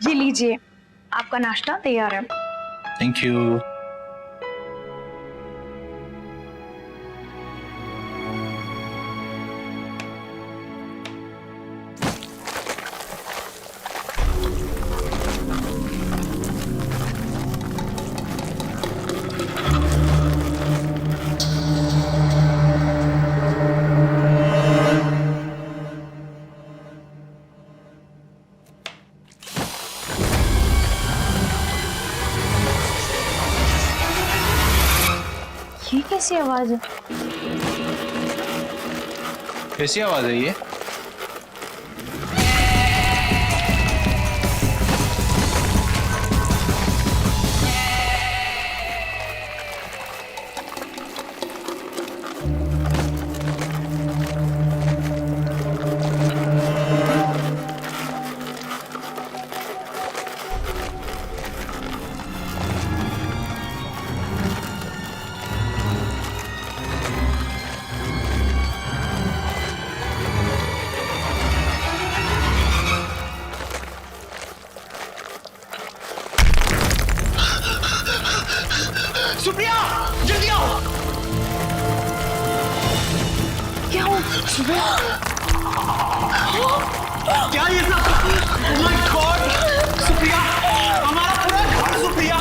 ये लीजिए, आपका नाश्ता तैयार है। Thank you. ये कैसी आवाज है? कैसी आवाज है ये? सुप्रिया, जल्दी आओ। क्या हो? क्या ये सब? Oh my God! सुप्रिया, हमारा पूरा घर सुप्रिया।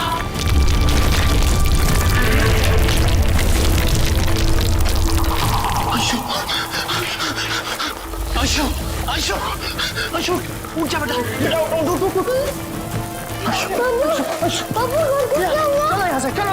आशु, आशु, आशु, उठ जा बेटा, उठ। चलो यहाँ से, चलो।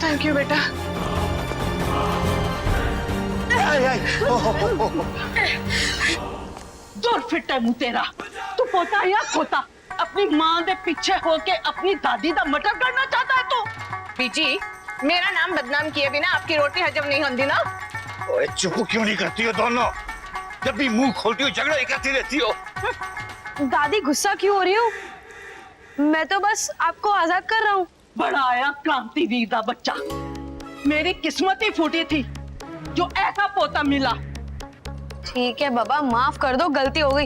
थैंक यू बेटा। दूर फिट है मुंह तेरा। तू पोता या खोता अपनी मां दे पीछे होके अपनी दादी दा मटर करना चाहता है तू? बीजी, मेरा नाम बदनाम किए बिना आपकी रोटी हजम नहीं होती ना। ओए चुप क्यों नहीं करती हो दोनों? जब भी मुंह खोलती हो झगड़ा ही करती रहती हो। दादी गुस्सा क्यों हो रही हो? मैं तो बस आपको आजाद कर रहा हूँ। बड़ा आया क्रांतिवीर दा बच्चा। मेरी किस्मत ही फूटी थी जो ऐसा पोता मिला। ठीक है बाबा, माफ कर दो, गलती हो गई।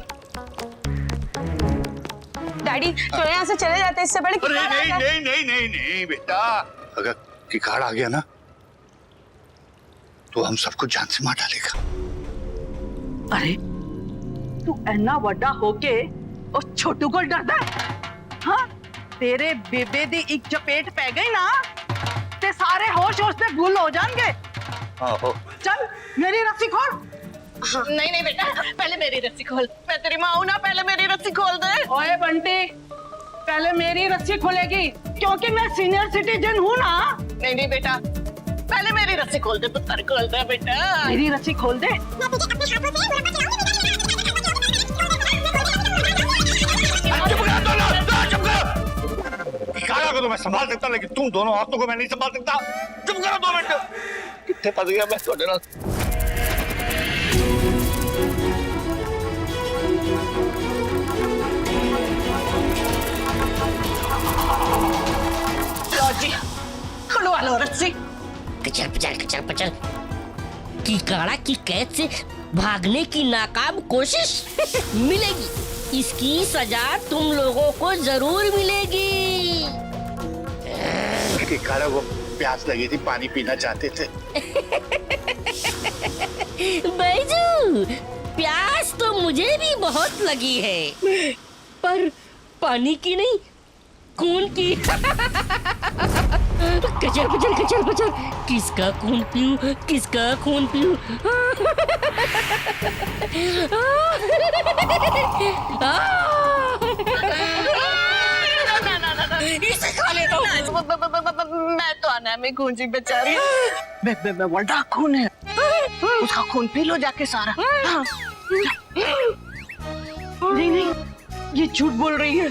डैडी चलो यहाँ से चले जाते, इससे बड़े अरे नहीं बेटा, अगर किकाड़ आ गया ना तो हम सबको जान से मार डालेगा। अरे तू ऐना वड्डा होके उस छोटू को डरदा है? हाँ, तेरे बेबे दी एक चपेट पै गई ना ते सारे होश होश से गुल हो जाएंगे। आहो। चल मेरी रस्सी खोल। नहीं बेटा, पहले मेरी रस्सी खोल। मैं तेरी माँ हूं ना, पहले मेरी रस्सी खोल दे। ओए बंटी, पहले मेरी रस्सी खुलेगी क्योंकि मैं सीनियर सिटीजन हूँ ना। नहीं बेटा, पहले मेरी रस्सी खोल दे। पुत्र खोल दे बेटा। मेरी रस्सी खोल दे। किकाड़ा को तो मैं संभाल सकता, लेकिन तुम दोनों औरतों को मैं नहीं संभाल सकता। चुप करो 2 मिनट। कितने फंस गया मैं थोड़े नाल। छुड़वा लो रस्सी। कचर पचर कचर पचर। कीकाड़ा की कैद से भागने की नाकाम कोशिश मिलेगी। इसकी सजा तुम लोगों को जरूर मिलेगी। कीकाड़ा को प्यास लगी थी, पानी पीना चाहते थे। बैजू, प्यास तो मुझे भी बहुत लगी है, पर पानी की नहीं, खून की। कचर पचर कचर पचर। किसका खून पीऊं, किसका खून पीऊं? इसे खा लेता हूं। मैं तो आना में गूंजी बेचारी। मैं बड़ा खून है, उसका खून पी लो जाके सारा। हाँ। नहीं नहीं, ये झूठ बोल रही है।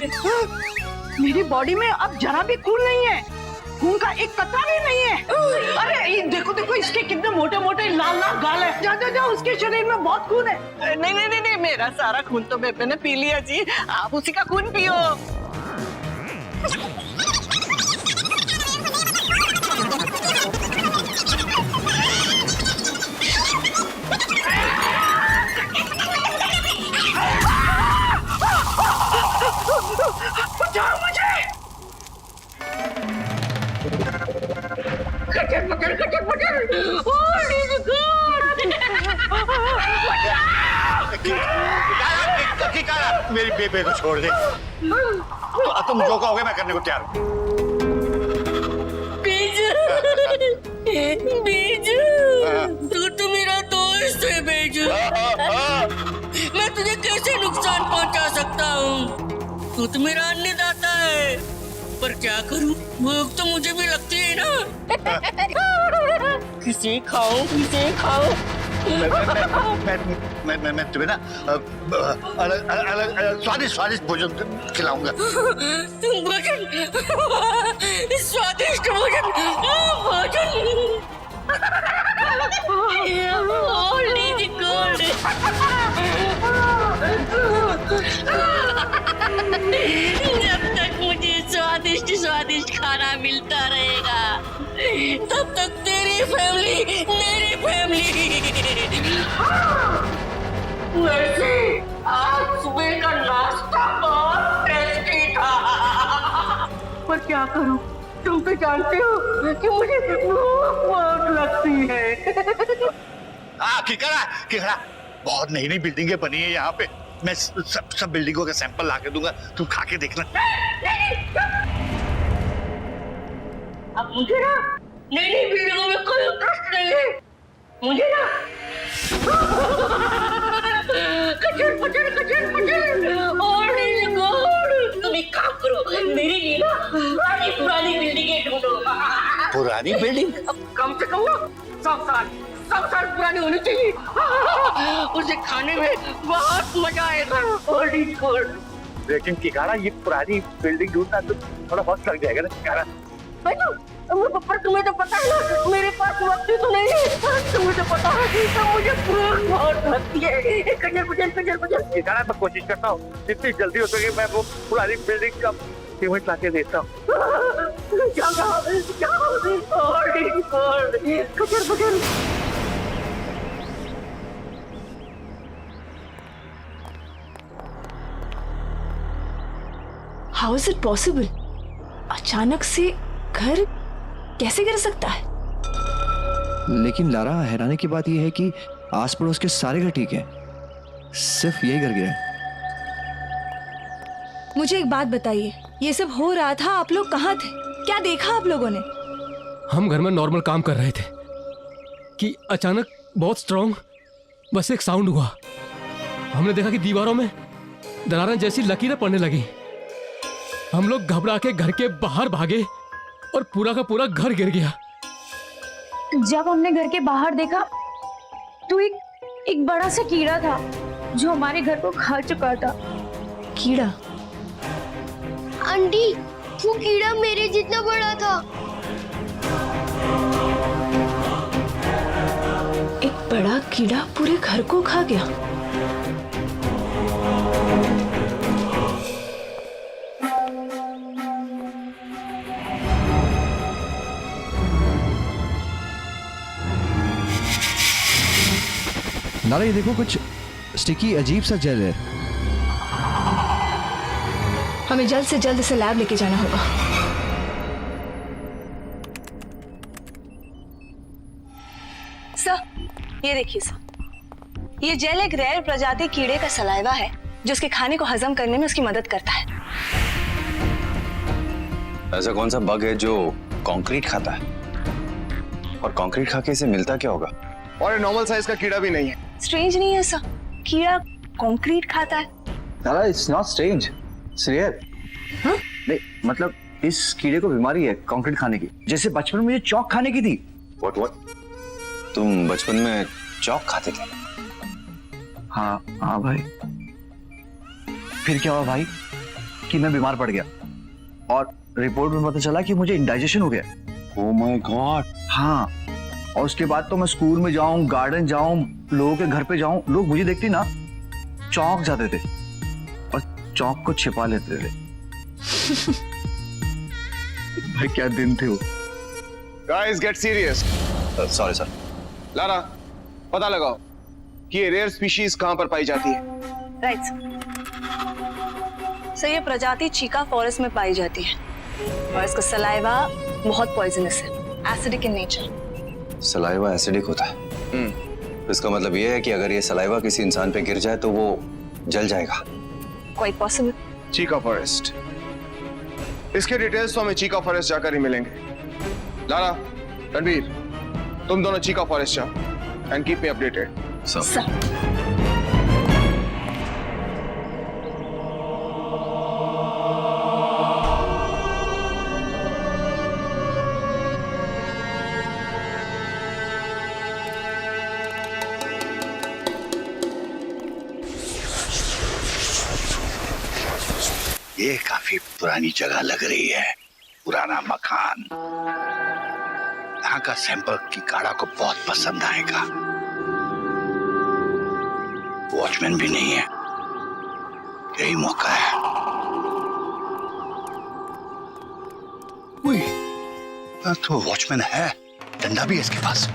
मेरी बॉडी में अब जरा भी खून नहीं है, खून का एक कतरा भी नहीं है। अरे ये देखो देखो, इसके कितने मोटे मोटे लाल लाल गाल है। जा जा जा, उसके शरीर में बहुत खून है। नहीं नहीं नहीं नहीं, मेरा सारा खून तो बेबे ने पी लिया जी, आप उसी का खून पियो। बचाओ मुझे। कचर पचर कचर पचर। कीकाड़ा, मेरी बेबे को छोड़ दे। तुम जो कहोगे मैं करने को तैयार हूँ। बीजू, बीजू, तू तो मेरा दोस्त है बीजू। मैं तुझे कैसे नुकसान पहुंचा सकता हूँ? तू तो मेरा अन्नदाता है, पर क्या करूँ, भूख तो मुझे भी लगती है ना। किसे खाऊं, किसे खाऊं? मैं तुम्हें ना अलग अलग स्वादिष्ट भोजन खिलाऊंगा। भोजन, स्वादिष्ट भोजन, भोजन। Only the gold. जब तक मुझे स्वादिष्ट स्वादिष्ट खाना मिलता रहेगा, तब तक तेरी फैमिली मेरी फैमिली। वैसे आज सुबह का नाश्ता बहुत टेस्टी था, पर क्या करूं, तुम तो जानते हो कि मुझे बहुत लगती है। कीकाड़ा, बहुत नई नई बिल्डिंगें बनी है यहाँ पे। मैं सब बिल्डिंगों का सैंपल ला के दूंगा, तुम खा के देखना। अब मुझे ना नई नई बिल्डिंगों में कोई इंटरेस्ट नहीं है। मुझे ना कचर पचर और तुम एक काम करो, मेरे लिए ना पुरानी बिल्डिंगें ढूंढो। पुरानी बिल्डिंग? कम से कम ना 100 साल पुरानी होनी चाहिए। उसे खाने में बहुत मजा आएगा। लेकिन कीकाड़ा, ये पुरानी बिल्डिंग ढूंढना तो थोड़ा वक्त लग जाएगा ना कीकाड़ा। पर तुम्हें तो पता है ना, मेरे पास वक्त तो नहीं है। तुम्हें तो पता है तो मुझे भूख बहुत लगती है। कचर कीकाड़ा, मैं कोशिश करता हूँ जितनी जल्दी हो सके मैं वो पुरानी बिल्डिंग का पेमेंट ला के देता हूँ। How is it possible? अचानक से घर कैसे गिर सकता है? लेकिन लारा, हैरानी की बात यह है कि आस पड़ोस के सारे घर ठीक हैं, सिर्फ यही घर गिरा है। मुझे एक बात बताइए, ये सब हो रहा था, आप लोग कहाँ थे? क्या देखा आप लोगों ने? हम घर में नॉर्मल काम कर रहे थे कि अचानक बहुत स्ट्रॉन्ग बस एक साउंड हुआ। हमने देखा कि दीवारों में दरारें जैसी लकीरें पड़ने लगी। हम लोग घबरा के घर के बाहर भागे और पूरा का पूरा घर गिर गया। जब हमने घर के बाहर देखा तो एक बड़ा सा कीड़ा था जो हमारे घर को खा चुका था। कीड़ा? आंटी, वो कीड़ा मेरे जितना बड़ा था। एक बड़ा कीड़ा पूरे घर को खा गया। लारा ये देखो, कुछ स्टिकी अजीब सा जेल है। हमें जल्द से जल्द इसे लैब लेके जाना होगा। सर, ये देखिए सर, ये जेल एक रेयर प्रजाति कीड़े का सलाइवा है जो उसके खाने को हजम करने में उसकी मदद करता है। ऐसा कौन सा बग है जो कंक्रीट खाता है? और कंक्रीट खा के इसे मिलता क्या होगा? और नॉर्मल साइज का कीड़ा भी नहीं है। स्ट्रेंज नहीं है सर, कीड़ा कंक्रीट खाता है। Lara it's not strange, it's real. नहीं मतलब इस कीड़े को बीमारी है कंक्रीट खाने की, जैसे बचपन में मुझे चौक खाने की थी। व्हाट? तुम बचपन में चौक खाते थे? हाँ भाई। फिर क्या हुआ भाई कि मैं बीमार पड़ गया और रिपोर्ट में पता चला कि मुझे इंडाइजेशन हो गया। Oh my God. हाँ, और उसके बाद तो मैं स्कूल में जाऊं, गार्डन जाऊं, लोगों के घर पे जाऊं, लोग मुझे देखते ना चौंक जाते थे और चौंक को छिपा लेते थे। भाई क्या दिन थे वो। Guys get serious. Sorry sir. Lara, पता लगाओ कि ये रेयर स्पीशीज कहां पर पाई जाती है। राइट सर, ये प्रजाति चीका फॉरेस्ट में पाई जाती है और इसका सलाइवा बहुत पॉइजनस है, acidic in nature. Saliva acidic होता है? इसका मतलब ये है कि अगर ये सलाइवा किसी इंसान पे गिर जाए तो वो जल जाएगा। Quite possible. चीका फॉरेस्ट, इसके डिटेल्स तो हमें चीका फॉरेस्ट जाकर ही मिलेंगे। लारा, रणवीर, तुम दोनों चीका फॉरेस्ट जाओ and keep me updated. Sir. ये काफी पुरानी जगह लग रही है, पुराना मकान। यहाँ का सैंपल कीकाड़ा को बहुत पसंद आएगा। वॉचमैन भी नहीं है, यही मौका है। उई, तो वॉचमैन है, डंडा भी है इसके पास।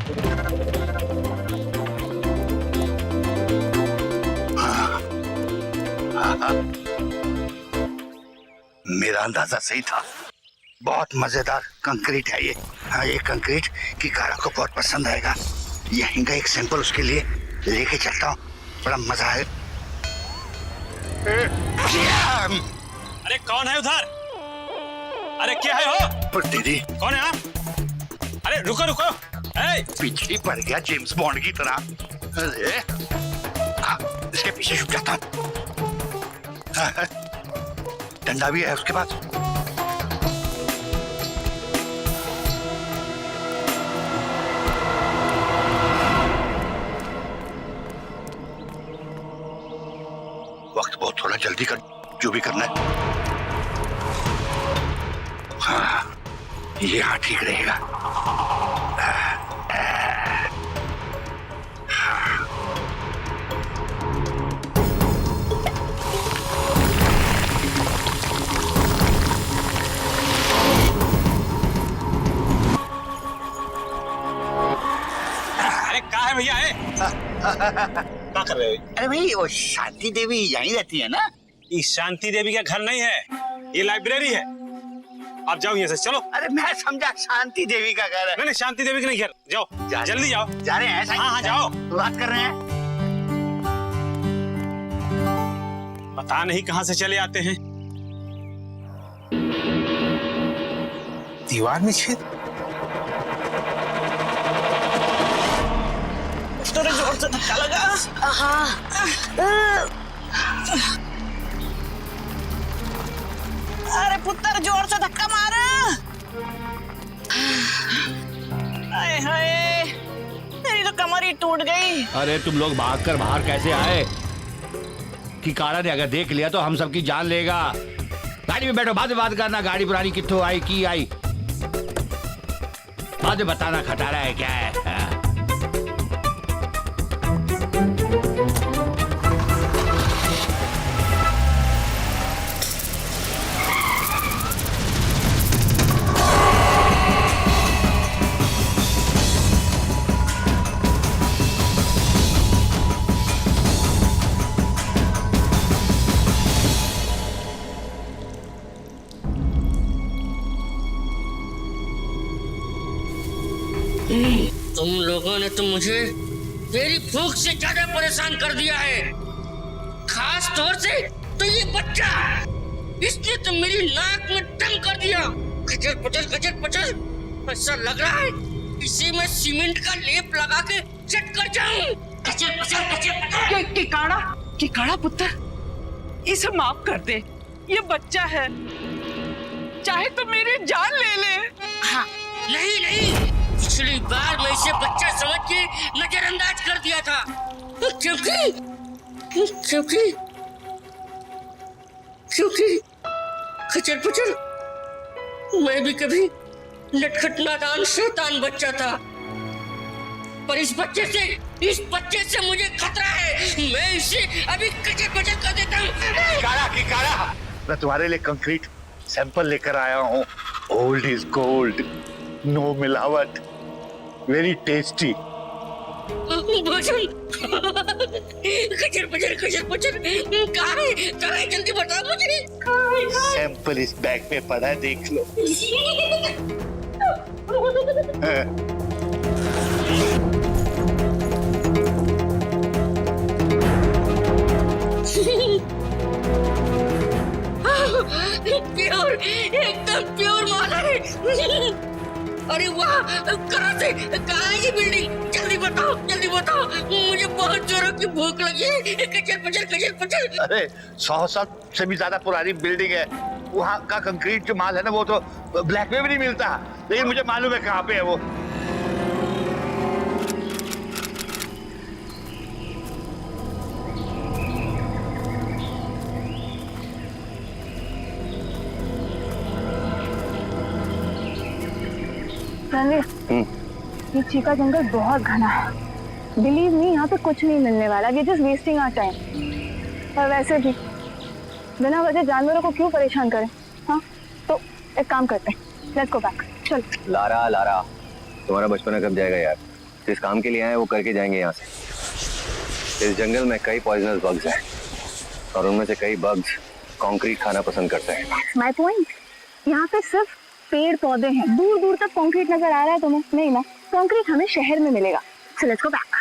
हाँ। मेरा अंदाजा सही था, बहुत मजेदार कंक्रीट है ये। हाँ, ये कंक्रीट कीकाड़ा को बहुत पसंद आएगा। यहीं का एक सैंपल उसके लिए लेके चलता हूँ, बड़ा मजा है। अरे कौन है उधर? अरे क्या है हो? दीदी कौन है? अरे रुको रुको। पीछे पड़ गया जेम्स बॉन्ड की तरह। अरे इसके पीछे छुप जाता हूँ। डंडा भी है उसके पास। वक्त बहुत थोड़ा, जल्दी कर जो भी करना है। हाँ, ये यहाँ ठीक रहेगा। भैया है क्या कर रहे हो? अरे भाई, वो शांति देवी यहीं रहती है ना? ये शांति देवी का घर नहीं है, ये लाइब्रेरी है। आप जाओ यहाँ से, चलो। अरे मैं समझा शांति देवी का घर है। नहीं, शांति देवी का नहीं घर। जाओ, जल्दी जाओ। जा रहे हैं? हाँ, जाओ। बात कर रहे हैं। पता नहीं कहाँ से चले आते हैं। दीवार में छेद। थोड़ा जोर से धक्का लगा। अरे पुत्र, जोर से धक्का मारा। हाय हाय, तेरी तो कमर ही टूट गई। अरे तुम लोग भागकर बाहर कैसे आए? कीकाड़ा ने अगर देख लिया तो हम सबकी जान लेगा। गाड़ी में बैठो, बाद में बात करना। गाड़ी पुरानी कित्थों आई की आई, बाद में बताना खटारा है क्या है। तुम लोगों ने तो मुझे तेरी भूख से ज्यादा परेशान कर दिया है। खास तौर से तो ये बच्चा, इसने तो मेरी नाक में दम कर दिया। खचर पचर ऐसा लग रहा है इसी में सीमेंट का लेप लगा के चट कर जाऊं। खचर पचर किकाड़ा पुत्र, इसे माफ कर दे, ये बच्चा है, चाहे तो मेरी जान ले ले। हाँ, नहीं, पिछली बार मैं इसे बच्चा समझ के नजरअंदाज कर दिया था, क्योंकि खचर पचर मैं भी कभी नटखट नादान शैतान बच्चा था, पर इस बच्चे से मुझे खतरा है। मैं इसे अभी खचर पचर कर देता हूँ। किकाड़ा, मैं तुम्हारे लिए कंक्रीट सैंपल लेकर आया हूँ। ओल्ड इज गोल्ड, नो मिलावट, वेरी टेस्टी। खचर पचर कहाँ है जल्दी बताओ मुझे। सैंपल इस बैग में पड़ा है, देख लो। प्योर, एकदम प्योर माल है। अरे वाह, कहाँ है ये बिल्डिंग? जल्दी बताओ, मुझे बहुत जोरों की भूख लगी है। खचर पचर। अरे 100 साल से भी ज्यादा पुरानी बिल्डिंग है। वहाँ का कंक्रीट जो माल है ना, वो तो ब्लैक में भी नहीं मिलता, लेकिन मुझे मालूम है कहाँ पे है वो। ये चीका जंगल बहुत घना है। बिलीव मी, यहाँ पे कुछ नहीं मिलने वाला। We just wasting our time. और वैसे भी बिना वजह जानवरों को क्यों परेशान करें? हाँ, तो एक काम करते हैं, लेट्स गो बैक। चल। लारा, तुम्हारा बचपना कब जाएगा यार? जिस काम के लिए आए वो करके जाएंगे यहाँ से। इस जंगल में कई पॉइजनस बग्स हैं और उनमें से कई बग्स कंक्रीट खाना पसंद करते हैं। माय पॉइंट, यहाँ पे सिर्फ पेड़ पौधे हैं, दूर दूर तक कंक्रीट नजर आ रहा है तुम्हें? नहीं ना, कंक्रीट हमें शहर में मिलेगा। So let's go back.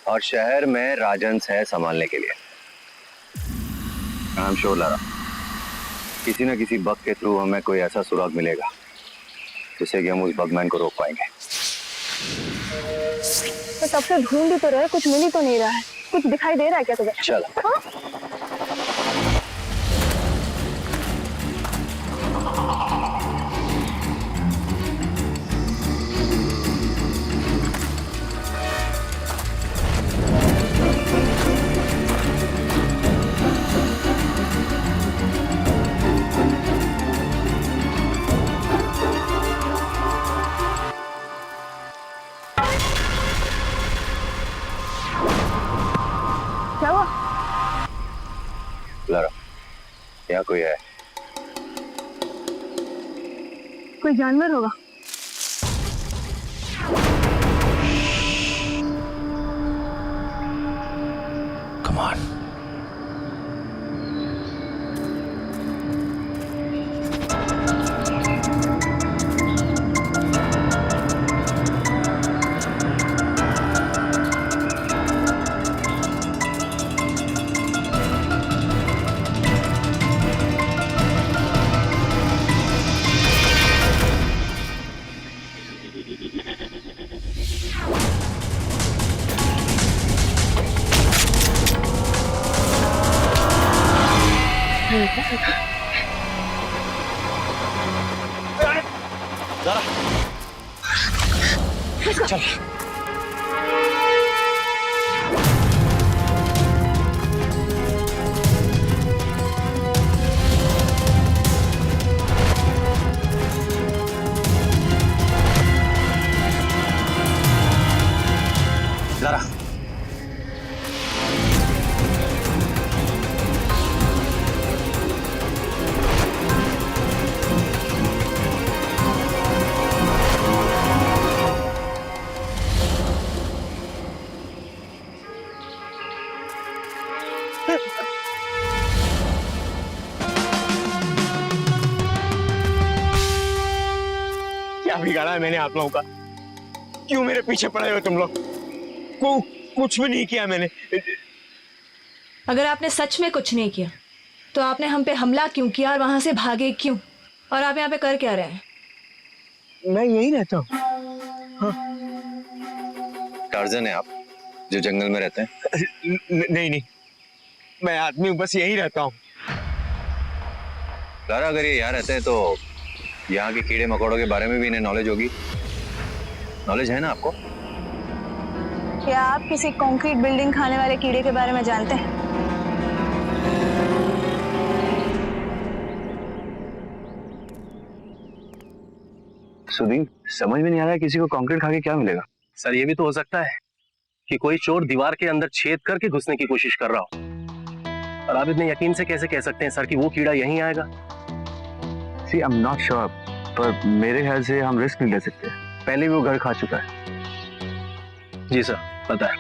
और शहर में राजन्स है संभालने के लिए। आई एम श्योर लारा, किसी न किसी बग के थ्रू हमें कोई ऐसा सुराग मिलेगा जिससे कि हम उस बगमैन को रोक पाएंगे। तो तब से ढूंढ ही तो रहे, कुछ मिल ही तो नहीं रहा है। कुछ दिखाई दे रहा है क्या तुझे? चलो। हाँ? क्या हुआ? लारा, यहाँ कोई है? कोई जानवर होगा। Come on. चल। जरा क्या बिगाड़ा है मैंने आप लोगों का? क्यों मेरे पीछे पड़े हो तुम लोग? कुछ भी नहीं किया मैंने। अगर आपने सच में कुछ नहीं किया तो आपने हम पे हमला क्यों किया और वहां से भागे क्यों? और आप यहाँ पे कर क्या रहे हैं? मैं यही रहता हूँ। टार्जन है आप जो जंगल में रहते हैं? नहीं, मैं आदमी हूँ, बस यही रहता हूँ। लारा, अगर ये यहाँ रहते हैं तो यहाँ के कीड़े मकोड़ों के बारे में भी इन्हें नॉलेज होगी। नॉलेज है ना आपको? क्या आप किसी कंक्रीट बिल्डिंग खाने वाले कीड़े के बारे में जानते हैं? सुदीप, समझ में नहीं आ रहा है किसी को कंक्रीट खा के क्या मिलेगा। सर, ये भी तो हो सकता है कि कोई चोर दीवार के अंदर छेद करके घुसने की कोशिश कर रहा हो। और आप इतने यकीन से कैसे कह सकते हैं सर कि वो कीड़ा यहीं आएगा? सी, आई एम नॉट श्योर, पर मेरे ख्याल से हम रिस्क नहीं ले सकते। पहले भी वो घर खा चुका है। जी सर, पता है।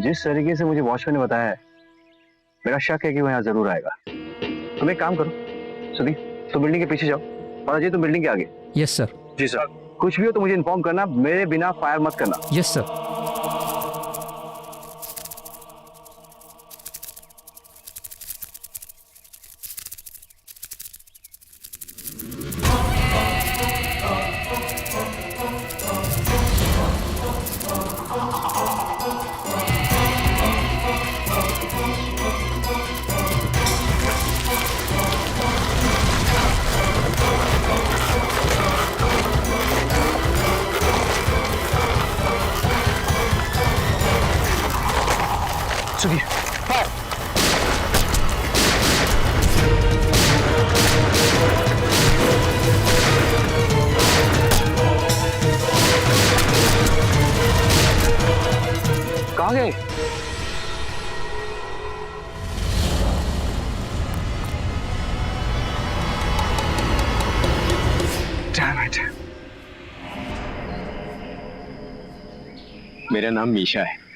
जिस तरीके से मुझे वॉचमैन ने बताया है, मेरा शक है कि वो यहाँ जरूर आएगा। तुम एक काम करो सुदीप, तो बिल्डिंग के पीछे जाओ और अजय तुम बिल्डिंग के आगे। Yes sir. जी सर। कुछ भी हो तो मुझे इन्फॉर्म करना, मेरे बिना फायर मत करना। Yes sir. सुदीप, फायर। कहाँ गए? Damn it. मेरा नाम मीशा है।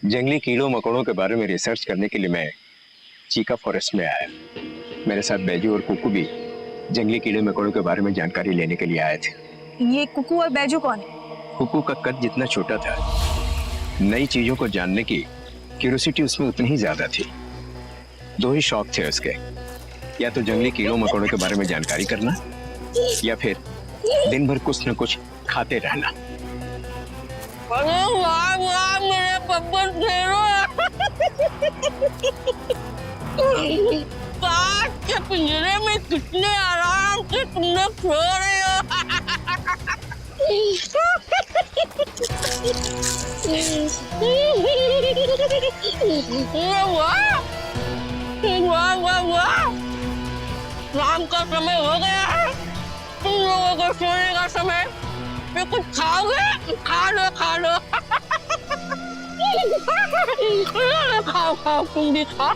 जंगली कीड़ों मकोड़ों के बारे में रिसर्च करने के लिए मैं चीका फॉरेस्ट में आया। मेरे साथ बैजू और कुकू भी जंगली कीड़े मकोड़ों के बारे में जानकारी लेने के लिए आए थे। ये कुकू और बैजू कौन है? कुकू का कद जितना छोटा था, नई चीजों को जानने की क्यूरियोसिटी उसमें उतनी ही ज्यादा थी। दो ही शौक थे उसके, या तो जंगली कीड़ों मकोड़ों के बारे में जानकारी करना या फिर दिन भर कुछ न कुछ खाते रहना। अरे वाह वाह, मेरे पप्पन काट के पिंजरे में कितने आराम से तुम लोग सो रहे हो। वाह वाह वाह, शाम का समय हो गया है, तुम लोगों को सोने का समय। मैं कुछ खाओगे? खा लो खा लो। खाओ खाओ, तुम भी खाओ।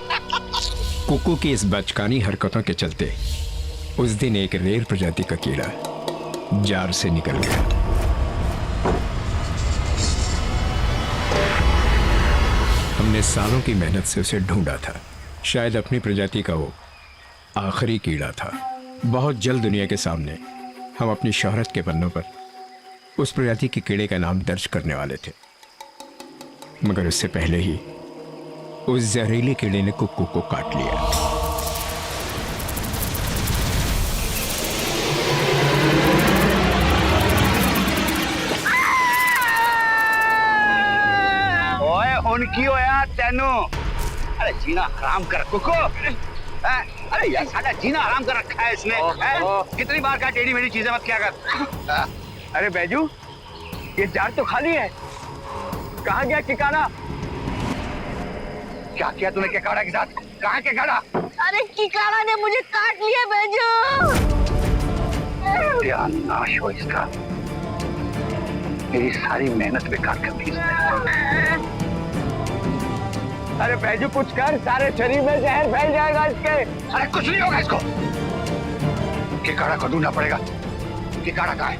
कुकू की इस बचकानी हरकतों के चलते उस दिन एक रेर प्रजाति का कीड़ा जार से निकल गया। हमने सालों की मेहनत से उसे ढूंढा था। शायद अपनी प्रजाति का वो आखिरी कीड़ा था। बहुत जल्द दुनिया के सामने हम अपनी शोहरत के पन्नों पर उस प्रजाति के कीड़े का नाम दर्ज करने वाले थे, मगर उससे पहले ही उस जहरीले कीड़े ने कुक्कू को काट लिया। ओए हुनकी हो यार तेनू। अरे जीना हराम कर कुको। अरे यार साला जीना हराम कर रखा है इसने। कितनी बार कहा टेढ़ी मेढ़ी चीजें मत किया कर। अरे बैजू, ये जार तो खाली है, कहाँ गया ठिकाना? क्या किया तूने केकाड़ा के साथ? कहाँ केकाड़ा? अरे कीकाड़ा ने मुझे काट लिया बैजू। ध्यान नाश हो इसका। मेरी सारी मेहनत बेकार कर दी इसने। अरे बैजू कुछ कर, सारे शरीर में जहर फैल जाएगा इसके। अरे कुछ नहीं होगा इसको। केकाड़ा को ढूंढना पड़ेगा। केकाड़ा कहाँ है?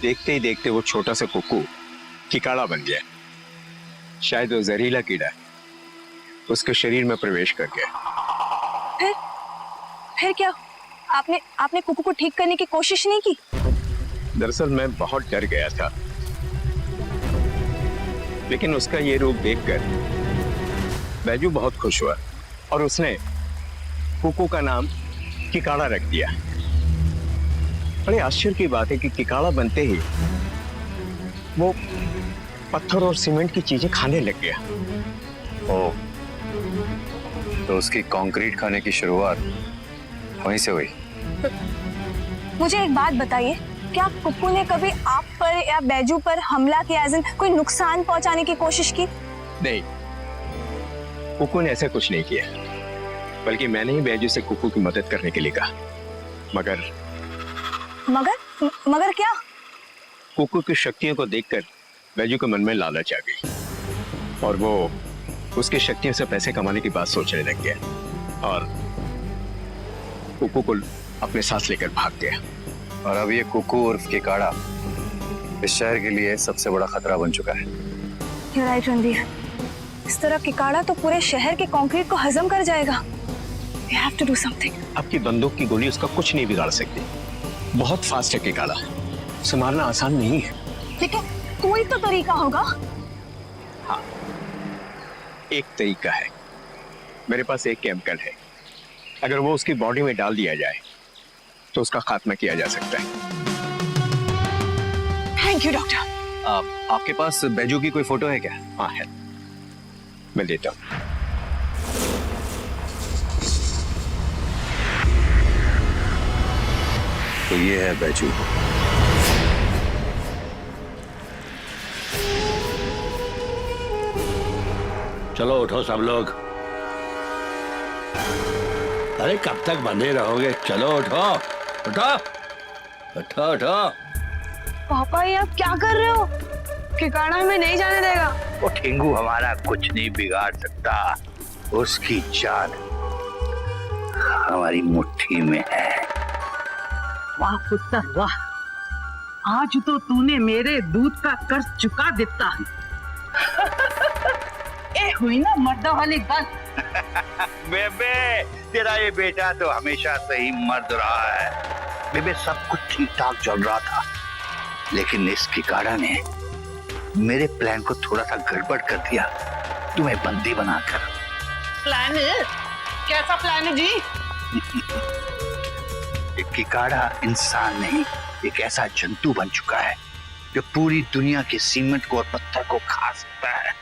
देखते ही देखते वो छोटा सा कुक्कू कीकाड़ा बन गया। शायद वो जहरीला कीड़ा उसके शरीर में प्रवेश कर गया। फिर क्या? आपने कुकू को ठीक करने की कोशिश नहीं की? दरअसल मैं बहुत डर गया था, लेकिन उसका ये रूप देखकर बैजू बहुत खुश हुआ और उसने कुकू का नाम कीकाड़ा रख दिया। बड़े आश्चर्य की बात है कि कीकाड़ा बनते ही वो पत्थर और सीमेंट की चीजें खाने लग गया। ओ, तो उसकी कंक्रीट खाने की शुरुआत वहीं से हुई। मुझे एक बात बताइए, क्या कुकू ने कभी आप पर या बैजू पर हमला किया, एज़ इन कोई नुकसान पहुंचाने की कोशिश की? नहीं, कुकू ने ऐसा कुछ नहीं किया, बल्कि मैंने ही बैजू से कुकू की मदद करने के लिए कहा। मगर क्या? कुकू की शक्तियों को देखकर बैजू के मन में लालच आ गई और वो उसकी शक्तियों से पैसे कमाने की बात सोचने लग गया और कुकू को अपने साथ लेकर भाग गया। और अब ये कुकू उर्फ कीकाड़ा इस शहर के लिए सबसे बड़ा खतरा बन चुका है। You're right, Ranveer. इस तरह कीकाड़ा तो पूरे शहर के कंक्रीट को हजम कर जाएगा। We have to do something. आपकी बंदूक की गोली उसका कुछ नहीं बिगाड़ सकती। बहुत फास्ट है कीकाड़ा, उसे मारना आसान नहीं है। लेकिन कोई तो तरीका होगा। हाँ, एक तरीका है। मेरे पास एक केमिकल है, अगर वो उसकी बॉडी में डाल दिया जाए तो उसका खात्मा किया जा सकता है। Thank you doctor. आपके पास बैजू की कोई फोटो है क्या? हाँ है, मैं देता हूँ। तो ये है बैजू। चलो उठो सब लोग। अरे कब तक बंधे रहोगे? चलो उठो उठो उठो उठो। पापा ये आप क्या कर रहे हो? कीकाड़ा हमें नहीं जाने देगा। वो ठेंगू हमारा कुछ नहीं बिगाड़ सकता, उसकी जान हमारी मुट्ठी में है। वाह पुत्र वाह, आज तो तूने मेरे दूध का कर्ज चुका देता है। ए हुई ना मर्दा वाली बात। बेबे तेरा ये बेटा तो हमेशा से ही मर्द रहा है। बेबे सब कुछ ठीक ठाक चल रहा था, लेकिन इस कीकाड़ा ने मेरे प्लान को थोड़ा सा गड़बड़ कर दिया, तुम्हें बंदी बनाकर। प्लान है? कैसा प्लान है जी? एक कीकाड़ा इंसान नहीं, एक ऐसा जंतु बन चुका है जो पूरी दुनिया के सीमेंट को और पत्थर को खा सकता है,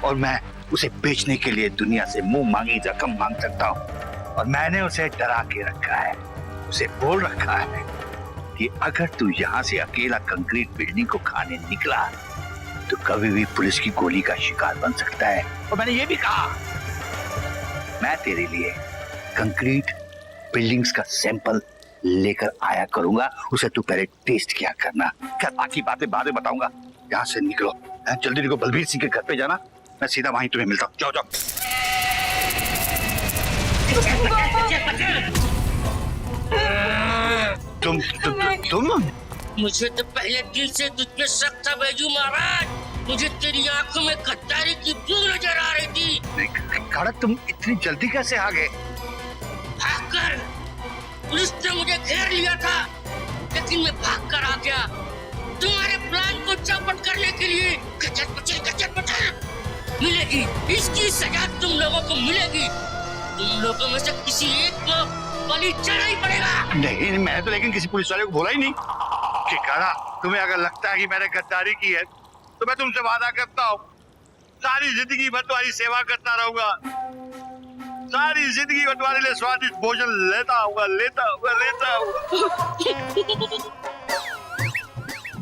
और मैं उसे बेचने के लिए दुनिया से मुंह मांगी रकम मांग सकता हूँ। और मैंने उसे डरा के रखा है, उसे बोल रखा है कि अगर तू यहाँ से अकेला कंक्रीट बिल्डिंग को खाने निकला तो कभी भी पुलिस की गोली का शिकार बन सकता है। और मैंने ये भी कहा, मैं तेरे लिए कंक्रीट बिल्डिंग्स का सैंपल लेकर आया करूंगा, उसे तू पहले टेस्ट किया करना। क्या बाकी बातें बाद में बताऊंगा। यहाँ से निकलो, जल्दी निकलो, बलबीर सिंह के घर पे जाना, मैं सीधा वहीं तुम्हें मिलता हूँ। जाओ जाओ। तुम मुझे तो पहले दिल से तुझ पे शक था बैजू महाराज। मुझे तेरी आंखों में गद्दारी की क्यों नजर आ रही थी? कीकाड़ा तुम इतनी जल्दी कैसे आ गए? भागकर। पुलिस ने मुझे घेर लिया था, लेकिन मैं भागकर आ गया तुम्हारे प्लान को चौपट करने के लिए। गजर पचल मिलेगी, इसकी सजा तुम लोगों को मिलेगी। तुम लोगों में से किसी एक को बलि चढ़ाना ही पड़ेगा। नहीं, मैं तो लेकिन किसी पुलिस वाले को बोला ही नहीं। कीकाड़ा, तुम्हें अगर लगता है कि मैंने गद्दारी की है तो मैं तुमसे वादा करता हूँ सारी जिंदगी भर तुम्हारी सेवा करता रहूंगा, सारी जिंदगी भर तुम्हारे लिए स्वादिष्ट भोजन लेता हूँ।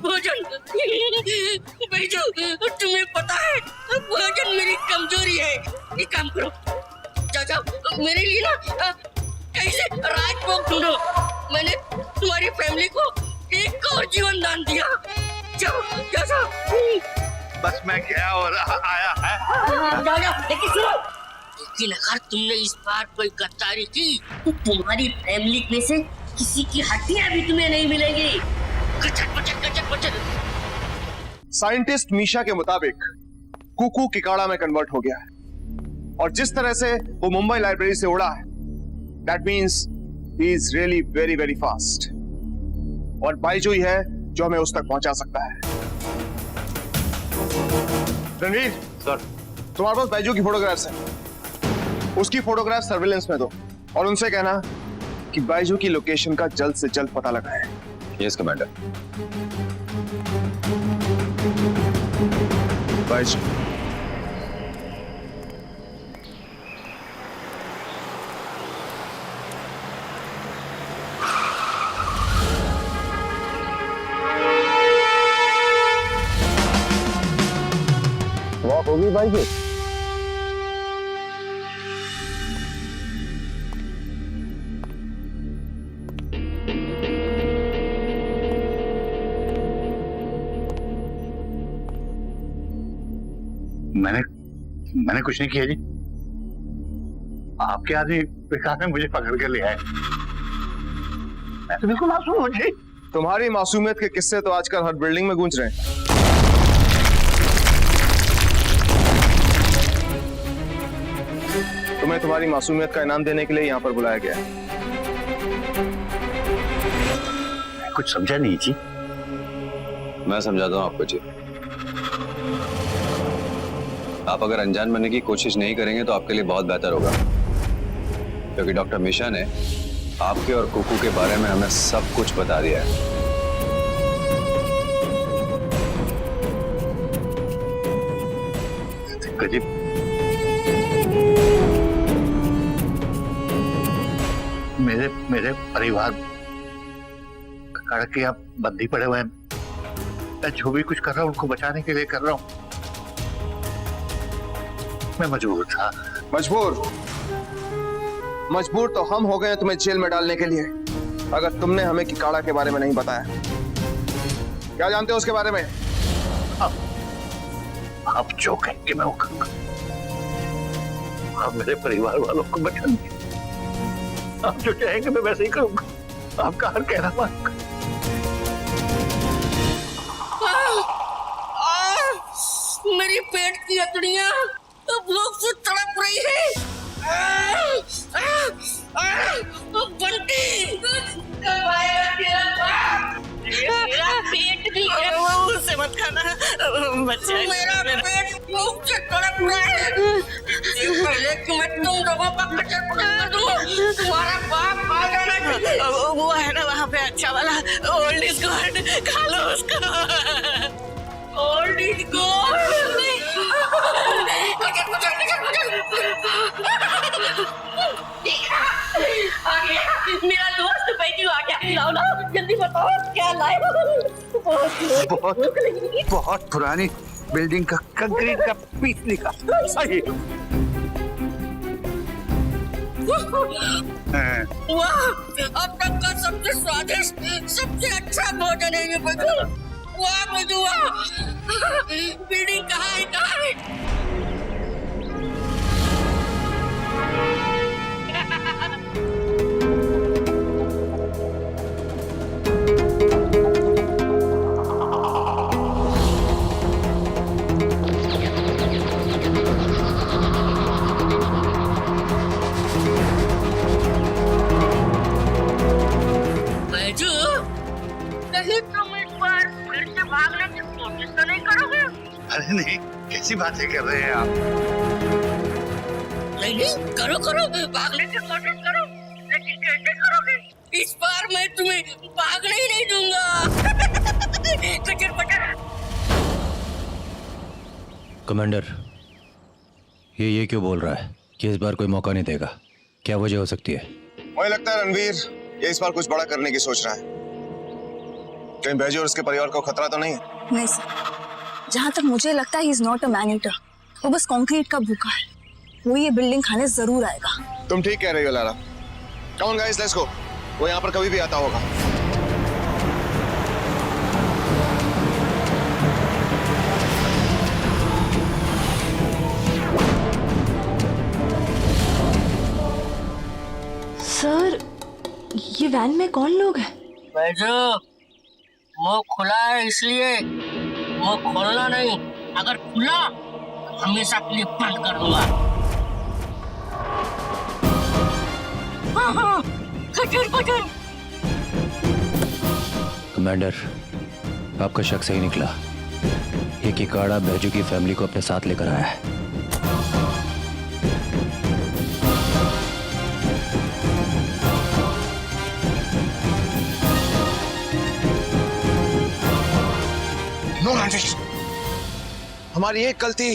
भोजन? बैजू, तुम्हें पता है भोजन मेरी कमजोरी है। एक काम करो, जाओ मेरे लिए ना कैसे राजभोग ढूंढो। मैंने तुम्हारी फैमिली को एक और जीवन दान दिया। जाओ। बस मैं गया और आया है। जाओ, लेकिन अगर तुमने इस बार कोई गद्दारी की तो तुम्हारी फैमिली में से किसी की हड्डियां भी तुम्हें नहीं मिलेंगी। साइंटिस्ट मीशा के मुताबिक कुकू किकाड़ा में कन्वर्ट हो गया है और जिस तरह से वो मुंबई लाइब्रेरी से उड़ा है, that means he is really very very fast और बाइजू ही है जो हमें उस तक पहुंचा सकता है। रणवीर सर, तुम्हारे पास बाइजू की फोटोग्राफ्स हैं, उसकी फोटोग्राफ सर्विलेंस में दो और उनसे कहना कि बाइजू की लोकेशन का जल्द से जल्द पता लगाएं। Yes commander. बाइजू वॉक होगी बाइजू? मैंने कुछ नहीं किया जी। आपके आदमी विकास ने मुझे पकड़ के ले आए। मैं तो बिल्कुल मासूम हूँ जी। तुम्हारी मासूमियत के किस्से तो आजकल हर बिल्डिंग में गूंज रहे हैं। तुम्हें तुम्हारी मासूमियत का इनाम देने के लिए यहाँ पर बुलाया गया है। कुछ समझा नहीं जी। मैं समझाता हूँ आपको जी। आप अगर अनजान बनने की कोशिश नहीं करेंगे तो आपके लिए बहुत बेहतर होगा, क्योंकि डॉक्टर मीशा ने आपके और कुकू के बारे में हमें सब कुछ बता दिया है। मेरे परिवार के आप बंदी पड़े हुए हैं। मैं जो भी कुछ कर रहा हूँ उनको बचाने के लिए कर रहा हूँ। मैं मजबूर था। मजबूर तो हम हो गए तुम्हें जेल में डालने के लिए, अगर तुमने हमें किकाड़ा के बारे में नहीं बताया। क्या जानते हो उसके बारे में? आप जो कहेंगे मैं वो करूंगा। आप मेरे परिवार वालों को बचाएंगे। आप जो चाहेंगे मैं वैसे ही करूंगा। आपका हर कहना मानूंगा। मेरी पेट की हथड़ियां भूख से तड़प रही है। बंटी, मेरा पेट भी उससे मत खाना बच्चा। मेरा पेट भूख से तड़प रहा है। पहले कि मैं तुम लोगों का खच्चर पकड़ दूं, तुम्हारा बाप आ जाना चाहिए। वो है ना वहाँ पे अच्छा वाला ओल्ड इज गोल्ड, खा लो उसको। Old is gold. मेरा दोस्त बैठी आ गया। लाओ ना जल्दी बताओ क्या लाए। बहुत पुरानी बिल्डिंग का कंक्रीट का पीस निकाल। सही। वाह, अब तक का सबसे स्वादिष्ट, सबसे अच्छा भोजन है ये बच्चों। वाह मधुआ, बिल्डिंग कहाँ है? अरे नहीं, कैसी बातें कर रहे हैं आप? नहीं, करो भागने की कोशिश करो, लेकिन कैसे करोगे? इस बार मैं तुम्हें भागने ही नहीं दूंगा। कमांडर, ये क्यों बोल रहा है कि इस बार कोई मौका नहीं देगा? क्या वजह हो सकती है? मुझे लगता है रणवीर ये इस बार कुछ बड़ा करने की सोच रहा है। कहीं बैजू और उसके परिवार को खतरा तो नहीं है? नहीं सर, जहाँ तक मुझे लगता है he is not a man eater. वो बस कंक्रीट का भूखा है। वो ये बिल्डिंग खाने जरूर आएगा। तुम ठीक कह रही हो Lara. Come on guys, let's go. वो यहाँ पर कभी भी आता होगा। सर, ये वैन में कौन लोग हैं? बैठो, मुंह खुला है इसलिए, मुंह खोलना नहीं। अगर खुला हमेशा के लिए बंद कर दूंगा। खचर पचर। कमांडर, आपका शक सही निकला। ये किकाड़ा बैजू की फैमिली को अपने साथ लेकर आया है। नो रणवीर, हमारी एक गलती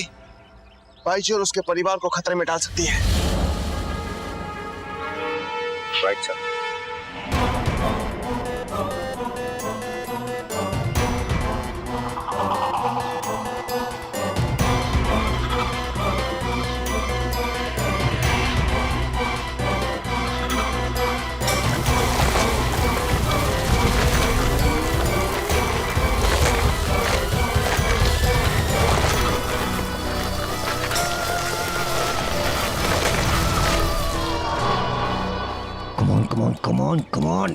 बाईजी और उसके परिवार को खतरे में डाल सकती है। Right sir. Come on, come on. Come on.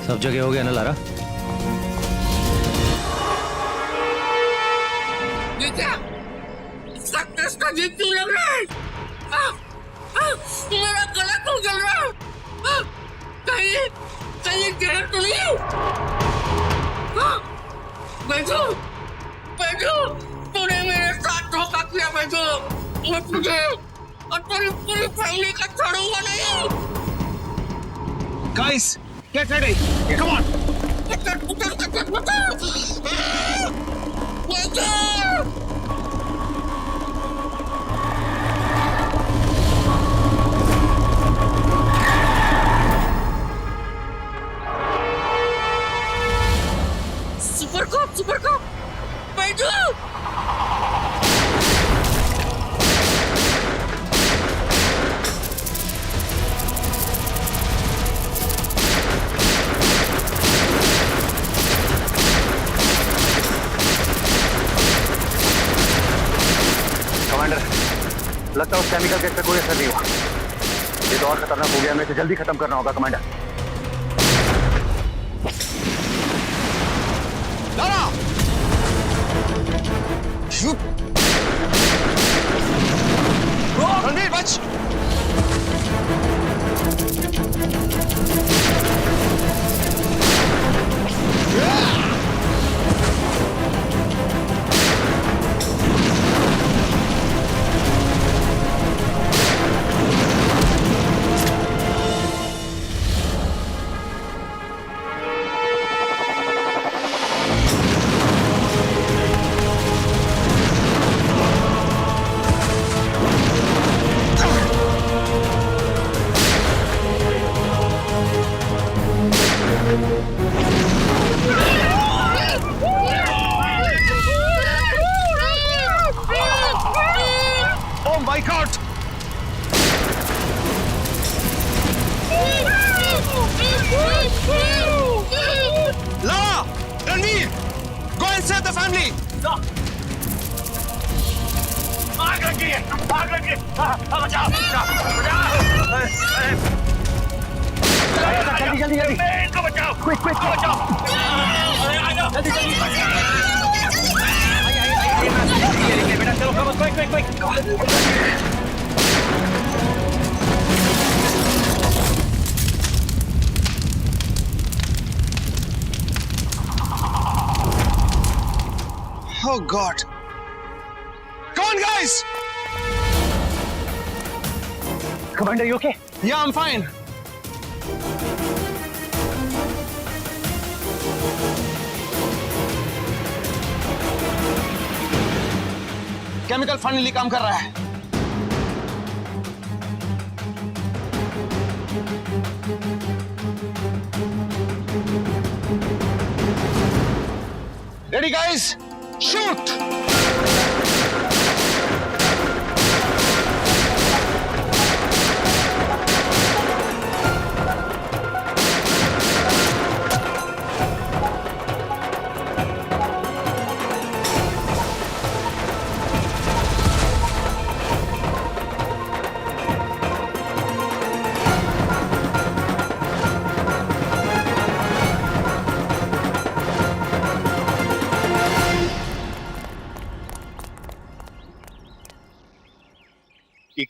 सब जगह हो गया ना लारा? ये क्या? सक्सेस का जीत क्यों लग रहा है? मेरा गला क्यों जल रहा है? कहीं जहर तो नहीं? बैजू, बैजू, तूने मेरे साथ धोखा किया बैजू। मैं तुझे और तेरी पूरी फैमिली का छोड़ूंगा नहीं। Guys, get ready. Come on. Super cup, Baiju. Commander, लगता है उस केमिकल गैस पे कोई असर नहीं हुआ। ये तो और खतरनाक हो गया, हमें इसे जल्दी खत्म करना होगा कमांडर। लारा! रणवीर बच! Oh my God! Lara! Ranveer! Go and save the family! आग लगी है! आग लगी है! बचाओ! जल्दी जल्दी जल्दी! इनको बचाओ! Quick quick! बचाओ! जल्दी जल्दी! बेटा चलो quick quick quick! Oh God! Come on, guys! Commander, you okay? Yeah, I'm fine. Chemical finally काम कर रहा है. Ready, guys? Shoot!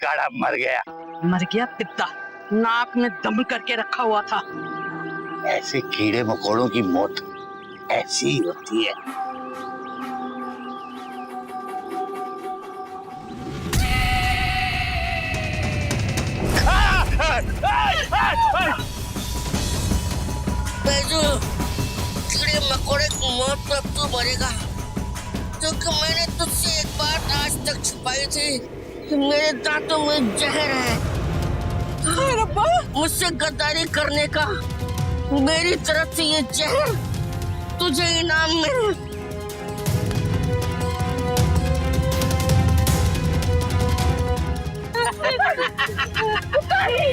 काड़ा मर गया। मर गया पिता, नाक में दम करके रखा हुआ था। ऐसे कीड़े मकोड़ों की मौत ऐसी ही होती है। बैजू, कीड़े मकोड़े की मौत तो अब तू मरेगा, क्योंकि मैंने तुझसे एक बात आज तक छुपाई थी कि मेरे दांतों में जहर है। मुझसे गद्दारी करने का मेरी तरफ से ये जहर तुझे इनाम में। नहीं,